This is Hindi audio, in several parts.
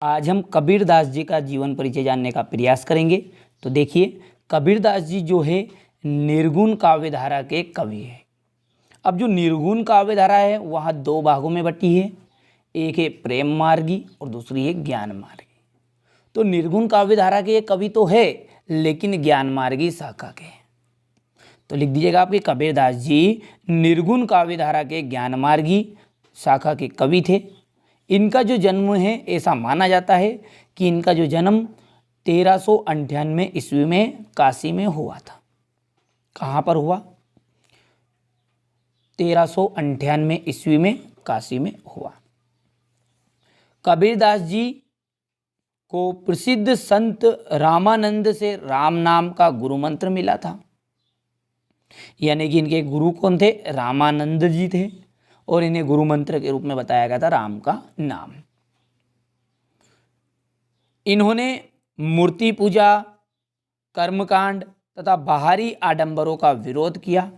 आज हम कबीरदास जी का जीवन परिचय जानने का प्रयास करेंगे। तो देखिए, कबीरदास जी जो है निर्गुण काव्य धारा के कवि है। अब जो निर्गुण काव्य धारा है वह दो भागों में बटी है, एक है प्रेम मार्गी और दूसरी है ज्ञान मार्गी। तो निर्गुण काव्य धारा के ये कवि तो है, लेकिन ज्ञान मार्गी शाखा के हैं। तो लिख दीजिएगा आपके कबीरदास जी निर्गुण काव्य धारा के ज्ञान मार्गी शाखा के कवि थे। इनका जो जन्म है, ऐसा माना जाता है कि इनका जो जन्म 1398 ईस्वी में काशी में हुआ था। कहाँ पर हुआ? 1398 ईस्वी में काशी में हुआ। कबीरदास जी को प्रसिद्ध संत रामानंद से राम नाम का गुरु मंत्र मिला था। यानी कि इनके गुरु कौन थे? रामानंद जी थे, और इन्हें गुरु मंत्र के रूप में बताया गया था राम का नाम। इन्होंने मूर्ति पूजा, कर्मकांड तथा बाहरी आडंबरों का विरोध किया।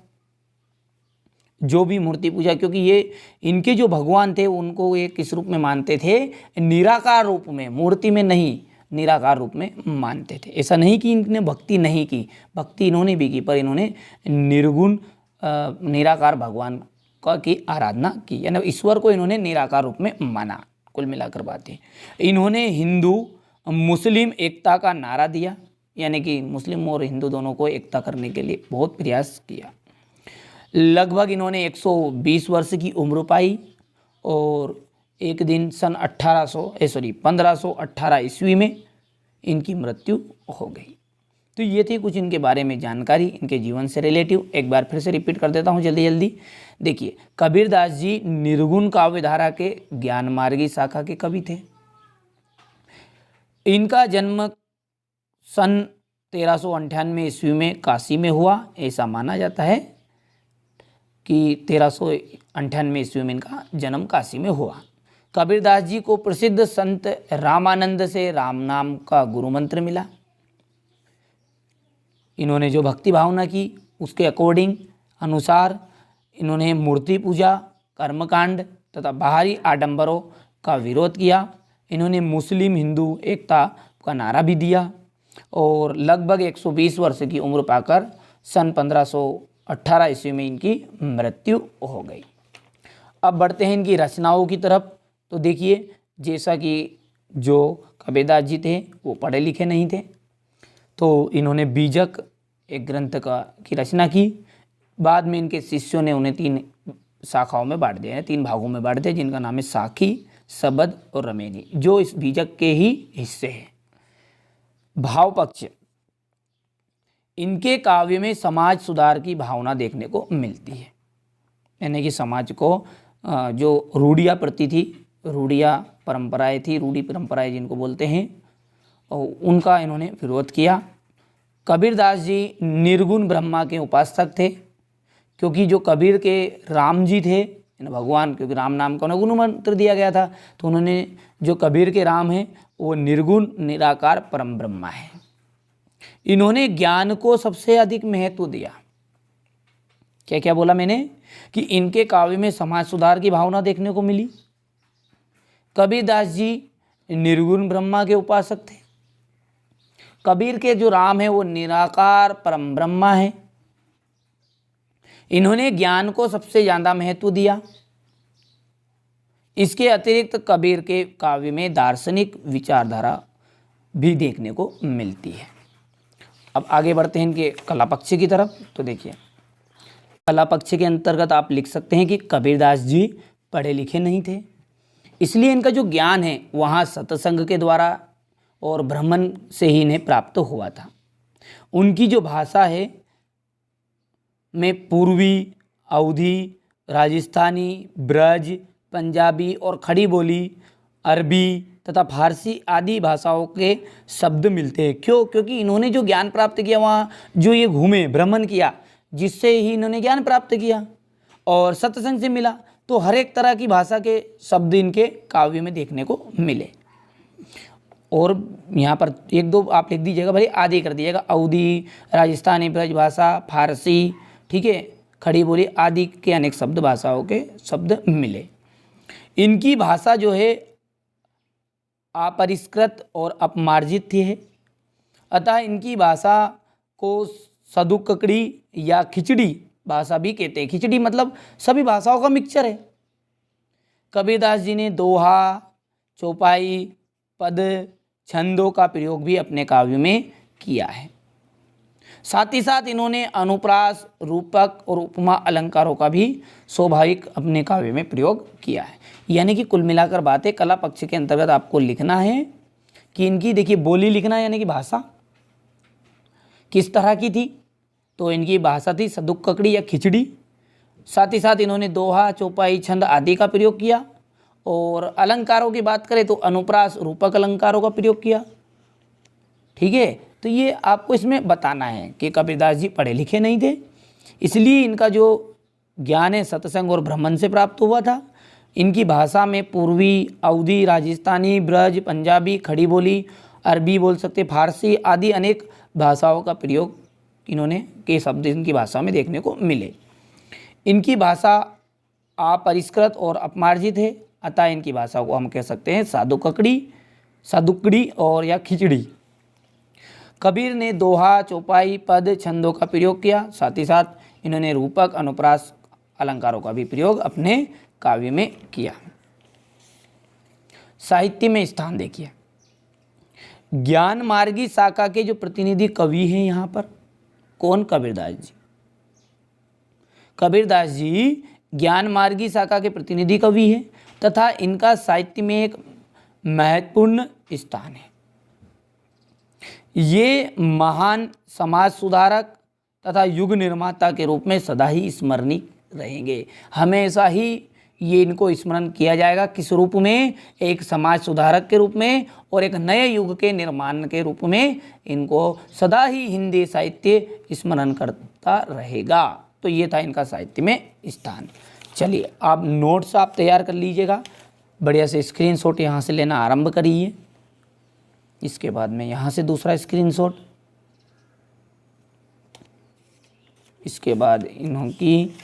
जो भी मूर्ति पूजा, क्योंकि ये इनके जो भगवान थे उनको ये किस रूप में मानते थे? निराकार रूप में, मूर्ति में नहीं, निराकार रूप में मानते थे। ऐसा नहीं कि इनने भक्ति नहीं की, भक्ति इन्होंने भी की, पर इन्होंने निर्गुण निराकार भगवान का की आराधना की, यानी ईश्वर को इन्होंने निराकार रूप में माना। कुल मिलाकर बातें, इन्होंने हिंदू मुस्लिम एकता का नारा दिया, यानी कि मुस्लिम और हिंदू दोनों को एकता करने के लिए बहुत प्रयास किया। लगभग इन्होंने 120 वर्ष की उम्र पाई और एक दिन सन 1518 ईस्वी में इनकी मृत्यु हो गई। तो ये थी कुछ इनके बारे में जानकारी, इनके जीवन से रिलेटिव। एक बार फिर से रिपीट कर देता हूँ जल्दी जल्दी। देखिए, कबीरदास जी निर्गुण काव्य धारा के ज्ञान मार्गी शाखा के कवि थे। इनका जन्म सन 1398 ईस्वी में काशी में हुआ। ऐसा माना जाता है कि 1398 ईस्वी में इनका जन्म काशी में हुआ। कबीरदास जी को प्रसिद्ध संत रामानंद से राम नाम का गुरु मंत्र मिला। इन्होंने जो भक्ति भावना की उसके अकॉर्डिंग अनुसार इन्होंने मूर्ति पूजा, कर्मकांड तथा बाहरी आडंबरों का विरोध किया। इन्होंने मुस्लिम हिंदू एकता का नारा भी दिया और लगभग 120 वर्ष की उम्र पाकर सन 1518 ईस्वी में इनकी मृत्यु हो गई। अब बढ़ते हैं इनकी रचनाओं की तरफ। तो देखिए, जैसा कि जो कबीरदास जी थे वो पढ़े लिखे नहीं थे, तो इन्होंने बीजक एक ग्रंथ की रचना की। बाद में इनके शिष्यों ने उन्हें 3 शाखाओं में बांट दिया है, 3 भागों में बांट दिया, जिनका नाम है साखी, सबद और रमेनी, जो इस बीजक के ही हिस्से हैं। भाव पक्ष, इनके काव्य में समाज सुधार की भावना देखने को मिलती है। यानी कि समाज को जो रूढ़िया प्रति थी, रूढ़िया परंपराएं थी, रूढ़ी परंपराएं जिनको बोलते हैं, और उनका इन्होंने विरोध किया। कबीरदास जी निर्गुण ब्रह्मा के उपासक थे, क्योंकि जो कबीर के राम जी थे भगवान, क्योंकि राम नाम का उन्हें गुरु मंत्र दिया गया था, तो उन्होंने जो कबीर के राम हैं वो निर्गुण निराकार परम ब्रह्मा है। इन्होंने ज्ञान को सबसे अधिक महत्व दिया। क्या क्या बोला मैंने? कि इनके काव्य में समाज सुधार की भावना देखने को मिली। कबीरदास जी निर्गुण ब्रह्मा के उपासक थे। कबीर के जो राम है वो निराकार परम ब्रह्मा है। इन्होंने ज्ञान को सबसे ज़्यादा महत्व दिया। इसके अतिरिक्त कबीर के काव्य में दार्शनिक विचारधारा भी देखने को मिलती है। अब आगे बढ़ते हैं इनके कला पक्ष की तरफ। तो देखिए, कला पक्ष के अंतर्गत आप लिख सकते हैं कि कबीरदास जी पढ़े लिखे नहीं थे, इसलिए इनका जो ज्ञान है वहाँ सत्संग के द्वारा और ब्राह्मण से ही इन्हें प्राप्त हुआ था। उनकी जो भाषा है में पूर्वी, अवधी, राजस्थानी, ब्रज, पंजाबी और खड़ी बोली, अरबी तथा फारसी आदि भाषाओं के शब्द मिलते हैं। क्यों? क्योंकि इन्होंने जो ज्ञान प्राप्त किया वहाँ जो ये घूमे, भ्रमण किया, जिससे ही इन्होंने ज्ञान प्राप्त किया और सत्संग से मिला, तो हर एक तरह की भाषा के शब्द इनके काव्य में देखने को मिले। और यहाँ पर 1-2 आप लिख दीजिएगा, भाई आदि कर दीजिएगा। अवधी, राजस्थानी, ब्रज भाषा, फारसी, ठीक है, खड़ी बोली आदि के अनेक शब्द, भाषाओं के शब्द मिले। इनकी भाषा जो है अपरिष्कृत और अपमार्जित थी है, अतः इनकी भाषा को सदुक्कड़ी या खिचड़ी भाषा भी कहते हैं। खिचड़ी मतलब सभी भाषाओं का मिक्सचर है। कबीरदास जी ने दोहा, चौपाई, पद, छंदों का प्रयोग भी अपने काव्य में किया है। साथ ही साथ इन्होंने अनुप्रास, रूपक और उपमा अलंकारों का भी स्वाभाविक अपने काव्य में प्रयोग किया है। यानी कि कुल मिलाकर बात है, कला पक्ष के अंतर्गत आपको लिखना है कि इनकी देखिए बोली लिखना यानी कि भाषा किस तरह की थी, तो इनकी भाषा थी सदुक्कड़ी या खिचड़ी। साथ ही साथ इन्होंने दोहा, चौपाई, छंद आदि का प्रयोग किया। और अलंकारों की बात करें तो अनुप्रास, रूपक अलंकारों का प्रयोग किया। ठीक है, तो ये आपको इसमें बताना है कि कबीरदास जी पढ़े लिखे नहीं थे, इसलिए इनका जो ज्ञान है सत्संग और ब्राह्मण से प्राप्त हुआ था। इनकी भाषा में पूर्वी, अवधी, राजस्थानी, ब्रज, पंजाबी, खड़ी बोली, अरबी बोल सकते, फारसी आदि अनेक भाषाओं का प्रयोग इन्होंने के शब्द इनकी भाषा में देखने को मिले। इनकी भाषा अपरिष्कृत और अपमार्जित है, अतः इनकी भाषा को हम कह सकते हैं सदुक्कड़ी और या खिचड़ी। कबीर ने दोहा, चौपाई, पद, छंदों का प्रयोग किया। साथ ही साथ इन्होंने रूपक, अनुप्रास अलंकारों का भी प्रयोग अपने काव्य में किया। साहित्य में स्थान देखिए, ज्ञान मार्गी शाखा के जो प्रतिनिधि कवि हैं यहाँ पर कौन? कबीरदास जी। कबीरदास जी ज्ञान मार्गी शाखा के प्रतिनिधि कवि हैं तथा इनका साहित्य में एक महत्वपूर्ण स्थान है। ये महान समाज सुधारक तथा युग निर्माता के रूप में सदा ही स्मरणीय रहेंगे। हमेशा ही ये इनको स्मरण किया जाएगा, किस रूप में? एक समाज सुधारक के रूप में और एक नए युग के निर्माण के रूप में इनको सदा ही हिंदी साहित्य स्मरण करता रहेगा। तो ये था इनका साहित्य में स्थान। चलिए आप नोट्स आप तैयार कर लीजिएगा, बढ़िया से स्क्रीनशॉट यहाँ से लेना आरंभ करिए। इसके बाद में यहाँ से दूसरा स्क्रीनशॉट, इसके बाद इनकी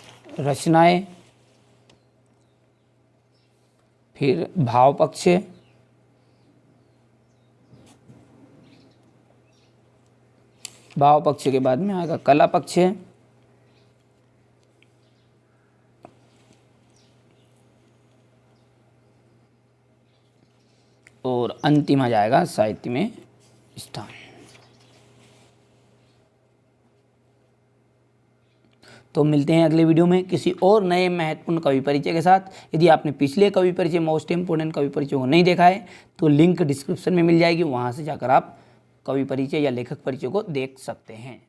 रचनाएं, फिर भाव पक्ष, भाव पक्ष के बाद में आएगा कला पक्ष, और अंतिम आ जाएगा साहित्य में स्थान। तो मिलते हैं अगले वीडियो में किसी और नए महत्वपूर्ण कवि परिचय के साथ। यदि आपने पिछले कवि परिचय, मोस्ट इंपोर्टेंट कवि परिचय को नहीं देखा है तो लिंक डिस्क्रिप्शन में मिल जाएगी, वहाँ से जाकर आप कवि परिचय या लेखक परिचय को देख सकते हैं।